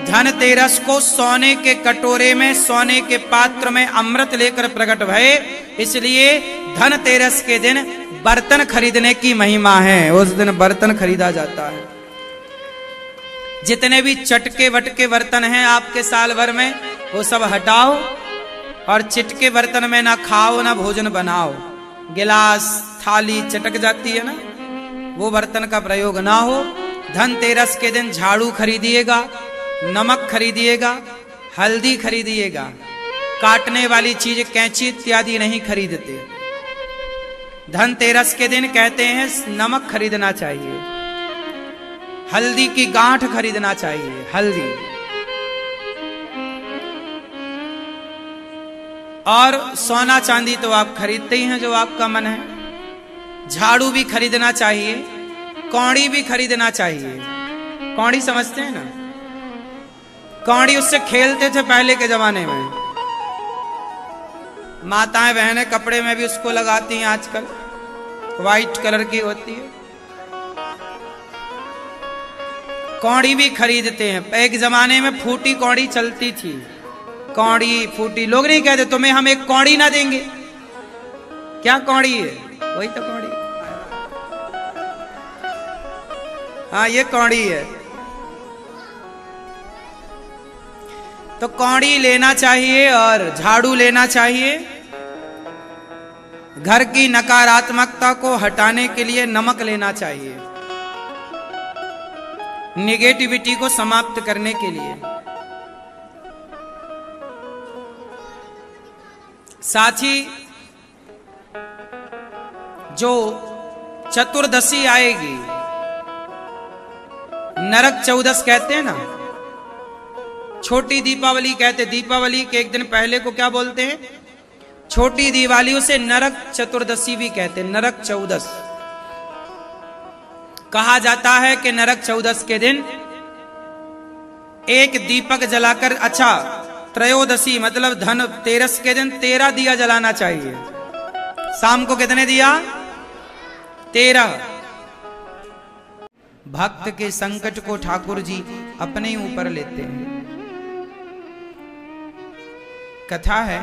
धनतेरस को सोने के कटोरे में, सोने के पात्र में अमृत लेकर प्रकट भये, इसलिए धनतेरस के दिन बर्तन खरीदने की महिमा है। उस दिन बर्तन खरीदा जाता है। जितने भी चटके वटके बर्तन हैं आपके साल भर में, वो सब हटाओ और चिटके बर्तन में ना खाओ ना भोजन बनाओ। गिलास थाली चटक जाती है ना, वो बर्तन का प्रयोग ना हो। धनतेरस के दिन झाड़ू खरीदिएगा, नमक खरीदिएगा, हल्दी खरीदिएगा। काटने वाली चीज कैंची इत्यादि नहीं खरीदते। धनतेरस के दिन कहते हैं नमक खरीदना चाहिए, हल्दी की गांठ खरीदना चाहिए, हल्दी। और सोना चांदी तो आप खरीदते ही हैं जो आपका मन है। झाड़ू भी खरीदना चाहिए, कौड़ी भी खरीदना चाहिए। कौड़ी समझते हैं ना, कौड़ी उससे खेलते थे पहले के जमाने में। माताएं बहनें कपड़े में भी उसको लगाती हैं आजकल, वाइट कलर की होती है। कौड़ी भी खरीदते हैं। एक जमाने में फूटी कौड़ी चलती थी। कौड़ी फूटी, लोग नहीं कहते तुम्हें हम एक कौड़ी ना देंगे। क्या कौड़ी है? वही तो कौड़ी। हाँ, ये कौड़ी है। तो कौड़ी लेना चाहिए और झाड़ू लेना चाहिए। घर की नकारात्मकता को हटाने के लिए नमक लेना चाहिए, नेगेटिविटी को समाप्त करने के लिए। साथ ही जो चतुर्दशी आएगी, नरक चौदस कहते हैं ना, छोटी दीपावली कहते। दीपावली के एक दिन पहले को क्या बोलते हैं? छोटी दिवाली। उसे नरक चतुर्दशी भी कहते हैं, नरक चौदस। कहा जाता है कि नरक चौदस के दिन एक दीपक जलाकर, अच्छा त्रयोदशी मतलब धनतेरस के दिन 13 दिया जलाना चाहिए। शाम को कितने दिया? 13। भक्त के संकट को ठाकुर जी अपने ऊपर लेते हैं। कथा है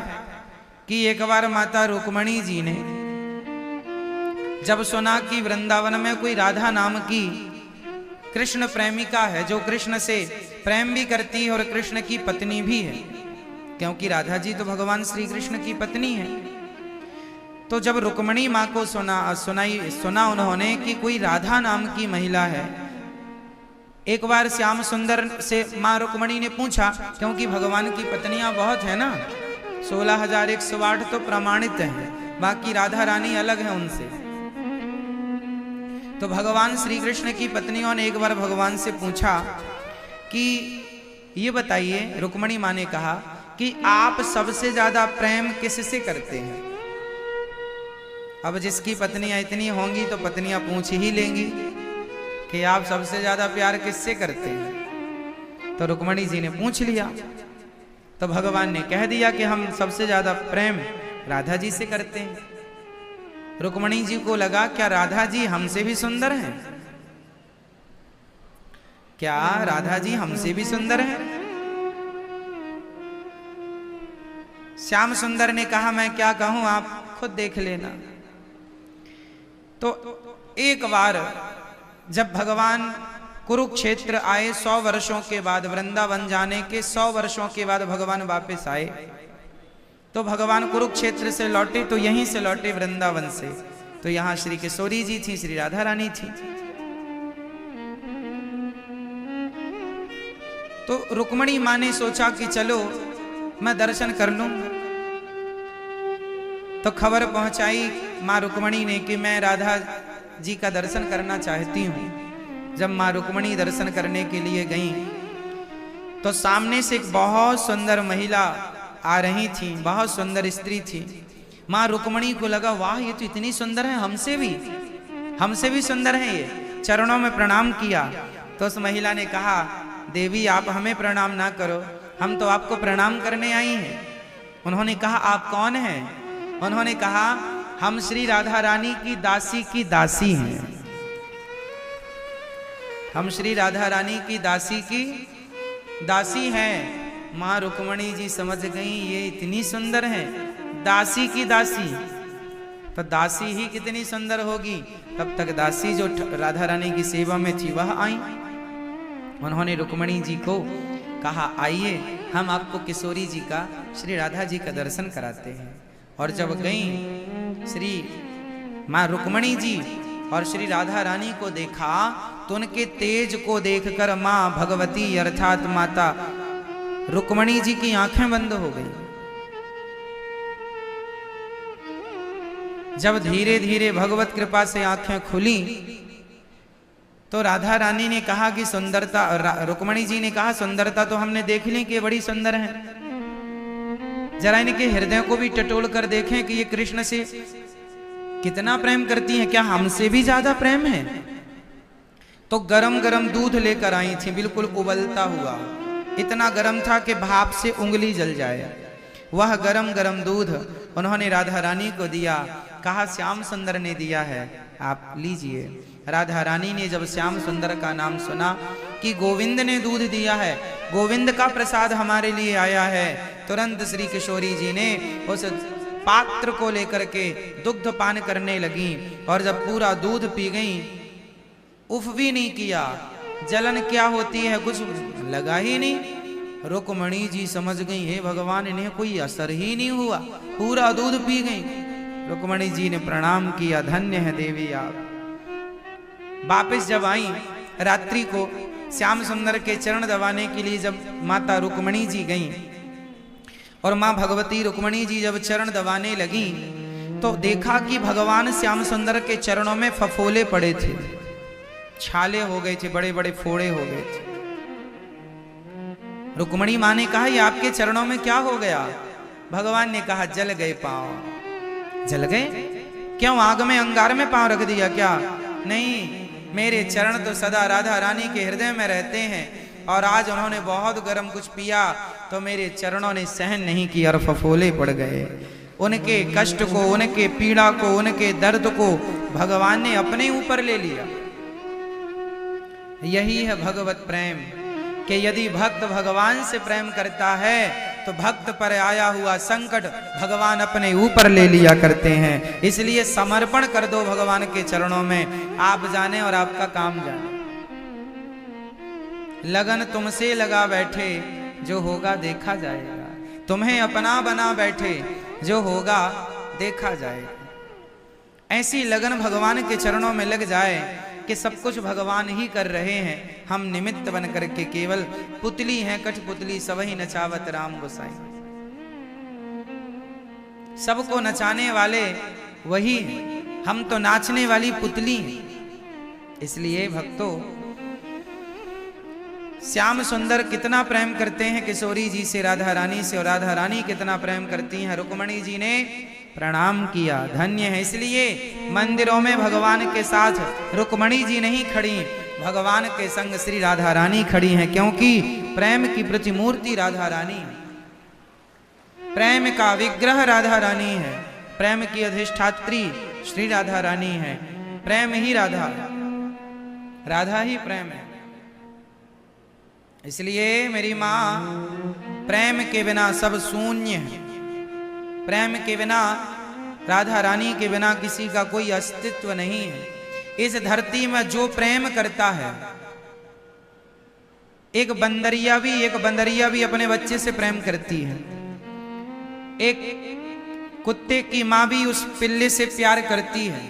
कि एक बार माता रुक्मणी जी ने जब सुना कि वृंदावन में कोई राधा नाम की कृष्ण प्रेमिका है, जो कृष्ण से प्रेम भी करती है और कृष्ण की पत्नी भी है, क्योंकि राधा जी तो भगवान श्री कृष्ण की पत्नी है। तो जब रुक्मणी माँ को सुना उन्होंने कि कोई राधा नाम की महिला है। एक बार श्याम सुंदर से माँ रुक्मणी ने पूछा, क्योंकि भगवान की पत्नियां बहुत है ना, 16,108 तो प्रमाणित हैं, बाकी राधा रानी अलग है उनसे। तो भगवान श्री कृष्ण की पत्नियों ने एक बार भगवान से पूछा कि ये बताइए, रुक्मणी माँ ने कहा कि आप सबसे ज्यादा प्रेम किससे करते हैं? अब जिसकी पत्नियां इतनी होंगी तो पत्नियां पूछ ही लेंगी कि आप सबसे ज्यादा प्यार किससे करते हैं। तो रुक्मणी जी ने पूछ लिया। तो भगवान ने कह दिया कि हम सबसे ज्यादा प्रेम राधा जी से करते हैं। रुक्मणी जी को लगा क्या राधा जी हमसे भी सुंदर हैं? क्या राधा जी हमसे भी सुंदर हैं? श्याम सुंदर ने कहा मैं क्या कहूं, आप खुद देख लेना। तो एक बार जब भगवान कुरुक्षेत्र आए, 100 वर्षों के बाद, वृंदावन जाने के 100 वर्षों के बाद भगवान वापस आए। तो भगवान कुरुक्षेत्र से लौटे तो यहीं से लौटे वृंदावन से। तो यहां श्री किशोरी जी थी, श्री राधा रानी थी। तो रुक्मणी माँ ने सोचा कि चलो मैं दर्शन कर लूं। तो खबर पहुंचाई माँ रुक्मणी ने कि मैं राधा जी का दर्शन करना चाहती हूं। जब माँ रुक्मणी दर्शन करने के लिए गई तो सामने से एक बहुत सुंदर महिला आ रही थी, बहुत सुंदर स्त्री थी। माँ रुक्मणी को लगा वाह ये तो इतनी सुंदर है, हमसे भी सुंदर है ये। चरणों में प्रणाम किया तो उस महिला ने कहा देवी आप हमें प्रणाम ना करो, हम तो आपको प्रणाम करने आई हैं। उन्होंने कहा आप कौन हैं? उन्होंने कहा हम श्री राधा रानी की दासी हैं। हम श्री राधा रानी की दासी की दासी है। माँ रुक्मणी जी समझ गई ये इतनी सुंदर है, दासी की दासी, तो दासी ही कितनी सुंदर होगी। तब तक दासी जो राधा रानी की सेवा में थी वह आई। उन्होंने रुक्मणी जी को कहा आइए हम आपको किशोरी जी का, श्री राधा जी का दर्शन कराते हैं। और जब गई श्री माँ रुक्मणी जी और श्री राधा रानी को देखा तो उनके तेज को देखकर माँ भगवती अर्थात माता रुक्मणी जी की आंखें बंद हो गई। जब धीरे धीरे भगवत कृपा से आंखें खुली तो राधा रानी ने कहा कि सुंदरता, रुक्मणी जी ने कहा सुंदरता तो हमने देख ली कि बड़ी सुंदर है, जरा इनके हृदय को भी टटोल कर देखें कि ये कृष्ण से कितना प्रेम करती हैं, क्या हमसे भी ज्यादा प्रेम है। तो गरम गरम दूध लेकर आई थी, बिल्कुल उबलता हुआ, इतना गरम था कि भाप से उंगली जल जाए। वह गरम गरम दूध उन्होंने राधा रानी को दिया, कहा श्याम सुंदर ने दिया है आप लीजिए। राधा रानी ने जब श्याम सुंदर का नाम सुना कि गोविंद ने दूध दिया है, गोविंद का प्रसाद हमारे लिए आया है, तुरंत श्री किशोरी जी ने उस पात्र को लेकर के दुग्ध पान करने लगी। और जब पूरा दूध पी गई, उफ भी नहीं किया, जलन क्या होती है कुछ लगा ही नहीं। रुक्मणी जी समझ गई हे भगवान इन्हें कोई असर ही नहीं हुआ, पूरा दूध पी गई। रुक्मणी जी ने प्रणाम किया, धन्य है देवी आप। वापिस जब आई रात्रि को श्याम सुंदर के चरण दबाने के लिए जब माता रुक्मणी जी गईं और माँ भगवती रुक्मणी जी जब चरण दबाने लगी तो देखा कि भगवान श्याम सुंदर के चरणों में फफोले पड़े थे, छाले हो गए थे, बड़े बड़े फोड़े हो गए थे। रुक्मणी माँ ने कहा ये आपके चरणों में क्या हो गया। भगवान ने कहा जल गए पांव। जल गए? क्यों आग में अंगार में पांव रख दिया क्या? नहीं, मेरे चरण तो सदा राधा रानी के हृदय में रहते हैं और आज उन्होंने बहुत गर्म कुछ पिया तो मेरे चरणों ने सहन नहीं किया और फफोले पड़ गए। उनके कष्ट को, उनके पीड़ा को, उनके दर्द को भगवान ने अपने ऊपर ले लिया। यही है भगवत प्रेम कि यदि भक्त भगवान से प्रेम करता है तो भक्त पर आया हुआ संकट भगवान अपने ऊपर ले लिया करते हैं। इसलिए समर्पण कर दो भगवान के चरणों में, आप जाने और आपका काम जाने। लगन तुमसे लगा बैठे, जो होगा देखा जाएगा। तुम्हें अपना बना बैठे, जो होगा देखा जाएगा। ऐसी लगन भगवान के चरणों में लग जाए कि सब कुछ भगवान ही कर रहे हैं, हम निमित्त बन करके केवल पुतली हैं, कठपुतली सबही नचावत राम गोसाई। सबको नचाने वाले वही हैं, हम तो नाचने वाली पुतली हैं। इसलिए भक्तों श्याम सुंदर कितना प्रेम करते हैं किशोरी जी से, राधा रानी से, और राधा रानी कितना प्रेम करती हैं। रुक्मणी जी ने प्रणाम किया, धन्य है। इसलिए मंदिरों में भगवान के साथ रुक्मणी जी नहीं खड़ी, भगवान के संग श्री राधा रानी खड़ी हैं, क्योंकि प्रेम की प्रतिमूर्ति राधा रानी है, प्रेम का विग्रह राधा रानी है, प्रेम की अधिष्ठात्री श्री राधा रानी है। प्रेम ही राधा, राधा ही प्रेम है। इसलिए मेरी मां प्रेम के बिना सब शून्य है, प्रेम के बिना, राधा रानी के बिना किसी का कोई अस्तित्व नहीं है। इस धरती में जो प्रेम करता है, एक बंदरिया भी अपने बच्चे से प्रेम करती है, एक कुत्ते की माँ भी उस पिल्ले से प्यार करती है,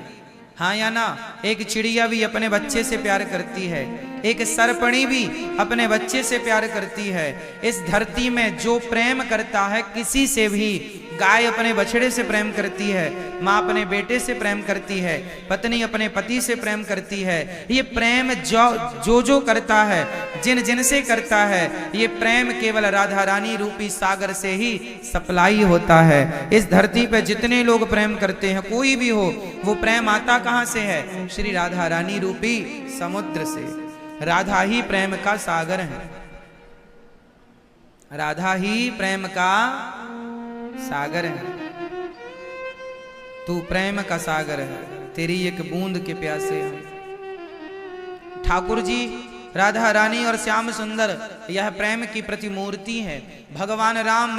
हाँ या ना। एक चिड़िया भी अपने बच्चे से प्यार करती है, एक सरपणी भी अपने बच्चे से प्यार करती है। इस धरती में जो प्रेम करता है किसी से भी, गाय अपने बछड़े से प्रेम करती है, माँ अपने बेटे से प्रेम करती है, पत्नी अपने पति से प्रेम करती है। ये प्रेम जो करता है, जिन जिन से करता है, ये प्रेम केवल राधा रानी रूपी सागर से ही सप्लाई होता है। इस धरती पे जितने लोग प्रेम करते हैं, कोई भी हो, वो प्रेम आता कहाँ से है? श्री राधा रानी रूपी समुद्र से। राधा ही प्रेम का सागर है, राधा ही प्रेम का सागर है। तू प्रेम का सागर है, तेरी एक बूंद के प्यासे हैं। ठाकुर जी राधा रानी और श्याम सुंदर यह प्रेम की प्रतिमूर्ति है। भगवान राम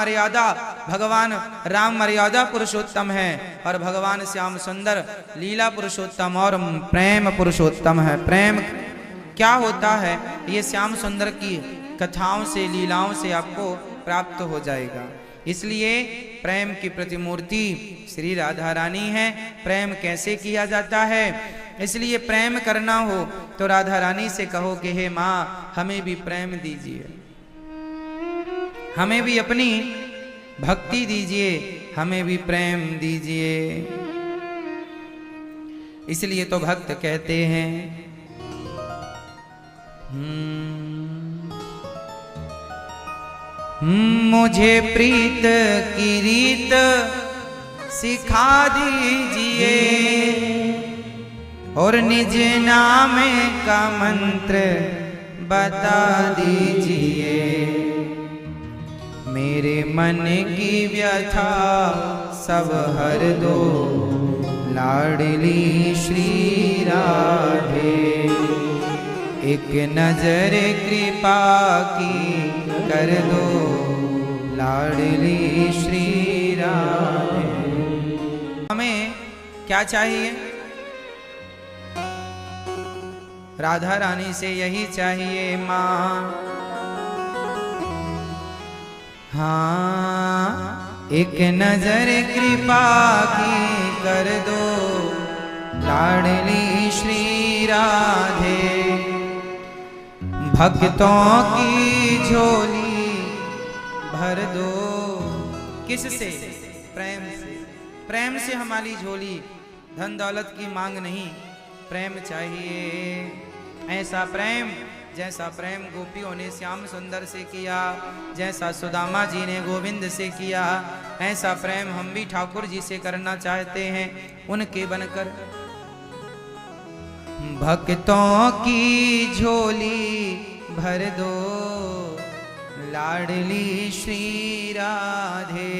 मर्यादा पुरुषोत्तम है और भगवान श्याम सुंदर लीला पुरुषोत्तम और प्रेम पुरुषोत्तम है। प्रेम क्या होता है ये श्याम सुंदर की कथाओं से लीलाओं से आपको प्राप्त हो जाएगा। इसलिए प्रेम की प्रतिमूर्ति श्री राधा रानी है। प्रेम कैसे किया जाता है, इसलिए प्रेम करना हो तो राधा रानी से कहो कि हे माँ हमें भी प्रेम दीजिए, हमें भी अपनी भक्ति दीजिए, हमें भी प्रेम दीजिए। इसलिए तो भक्त कहते हैं मुझे प्रीत की रीत सिखा दीजिए और निज नाम का मंत्र बता दीजिए। मेरे मन की व्यथा सब हर दो लाडली श्री राधे। एक नजर कृपा की कर दो लाडली श्री राधे। हमें क्या चाहिए? राधा रानी से यही चाहिए माँ। हाँ, एक नजर कृपा की कर दो लाडली श्री राधे। भक्तों की झोली भर दो। किससे? प्रेम से। प्रेम से हमारी झोली, धन दौलत की मांग नहीं, प्रेम चाहिए। ऐसा प्रेम जैसा प्रेम गोपियों ने श्याम सुंदर से किया, जैसा सुदामा जी ने गोविंद से किया, ऐसा प्रेम हम भी ठाकुर जी से करना चाहते हैं, उनके बनकर। भक्तों की झोली भर दो लाडली श्री राधे।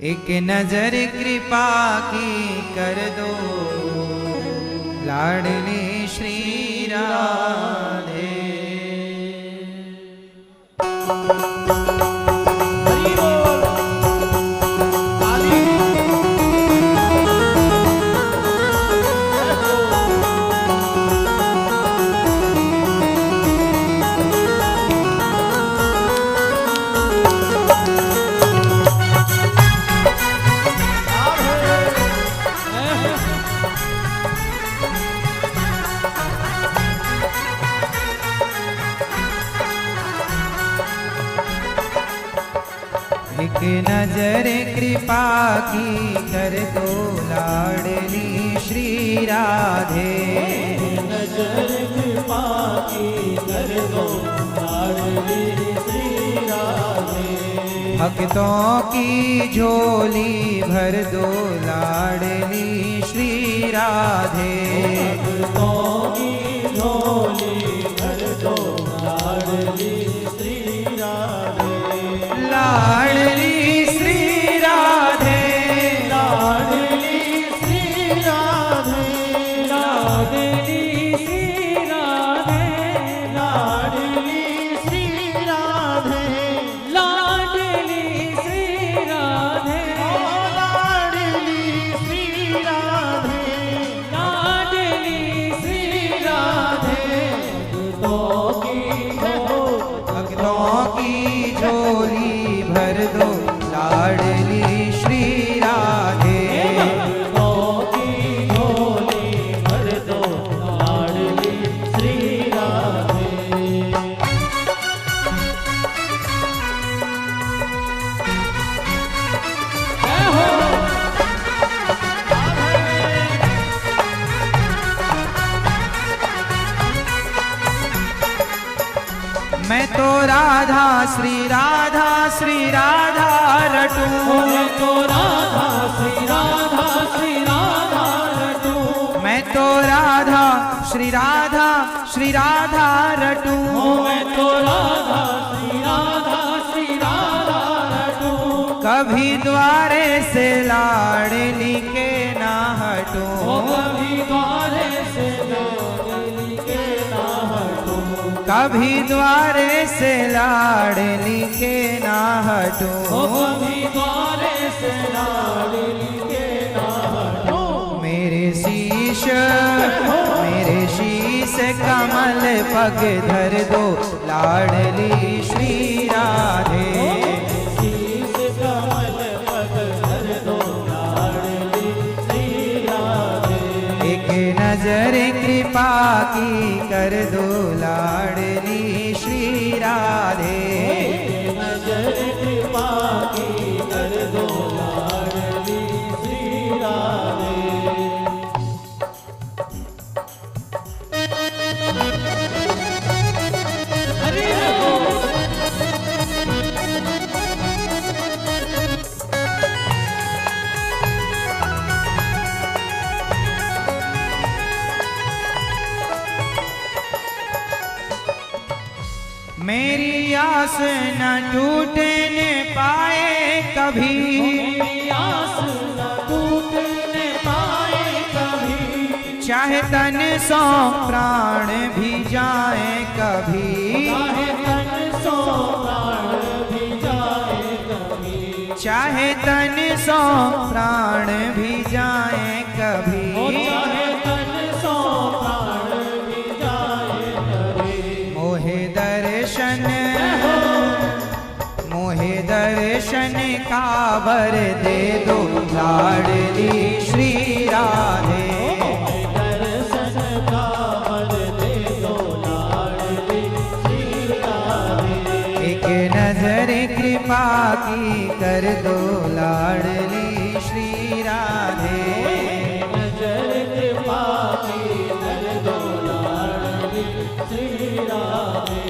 एक नजर कृपा की कर दो लाडली श्री राधे। एक नजर कृपा की कर दो लाडली श्री राधे। नजर कृपा की कर दो लाडली श्री राधे। भक्तों की झोली भर दो लाडली श्री राधे। भक्तों की झोली भर दो लाडली श्री राधे। लाडली श्री राधे। लाडली श्री राधे। लाडली श्री राधे। लाडली श्री राधे। लाडली श्री राधे। लाडली श्री राधे। लाडली श्री राधे। भक्तों की झोली भर दो लाडली श्री राधे। भक्तों की झोली भर दो लाडली श्री राधे। मैं तो राधा श्री राधा श्री राधा रटूं। मैं तो राधा श्री राधा श्री राधा रटूं। मैं तो राधा श्री राधा श्री राधा रटूं। मैं तो राधा श्री राधा श्री राधा रटूं। कभी द्वारे से लाडली के ना हटूं। कभी द्वारे से लाडली के ना कभी द्वारे से लाडली के ना हटूं, कभी द्वारे से लाडली के ना हटूं। मेरे शीश कमल पग धर दो लाडली श्री राधे। शीश कमल पग धर दो लाडली श्री राधे। एक नजर कृपा की कर दो लाडली श्री राधे। एक नजर कृपा की कर दो लाडली श्री राधे। मेरी आस न टूटने पाए कभी, मेरी आस न टूटने पाए कभी। चाहे तन सौ प्राण भी जाए कभी, चाहे तन सौ प्राण भी जाए कभी। चाहे तन सौ प्राण भी जाए कभी। चाहे तन सौ प्राण भी जाए कभी। मोहे दर्शन का वर दे दो लाडली श्री राधे। दर्शन का वर दे दो लाडली श्री राधे। एक नजर कृपा की कर दो लाडली श्री राधे। नजर कृपा की कर दो लाडली श्री राधे।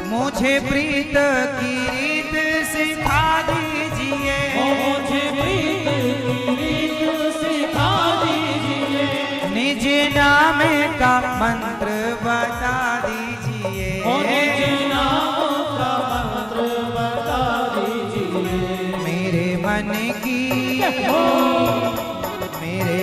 मुझे प्रीत की रीत सिखा दीजिए, मुझे प्रीत की रीत सिखा दीजिए। निज नाम का मंत्र बता दीजिए, निज नाम का मंत्र बता दीजिए। मेरे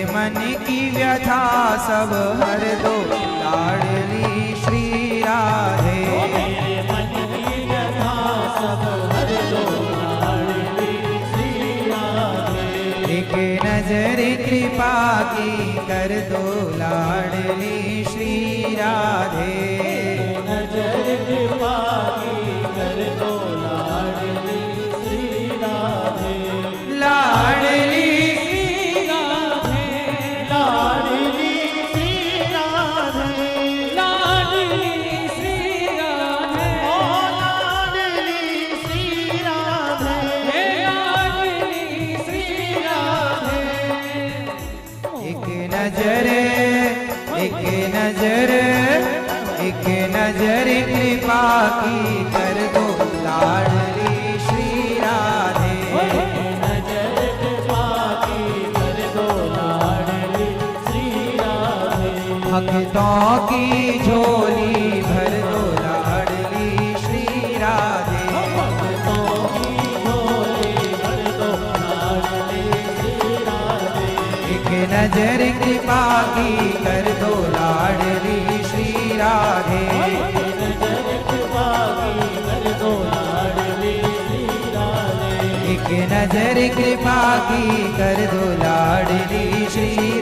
मन की व्यथा सब हर दो लाडली श्री राधे। मेरे मन की व्यथा सब हर दो लाडली श्री राधे। एक नजर कृपा की कर दो लाडली श्री राधे। नजर कृपा की कर दो लाडली श्री राधे। लाडली लाडली श्री राधे। लाडली श्री राधे। ओ लाडली श्री राधे। लाडली श्री राधे। एक नजर कृपा की कर दो लाडली श्री राधे। नजर कृपा की कर दो लाडली श्री राधे। भक्तों की झोली भर दो लाडली श्री राधे। भक्तों की झोली भर दो लाडली श्री राधे। एक नजर कृपा की कर दो लाडली श्री राधे। नजर कृपा की कर दो लाडली श्री राधे। एक नजर कृपा की कर दो लाडली श्री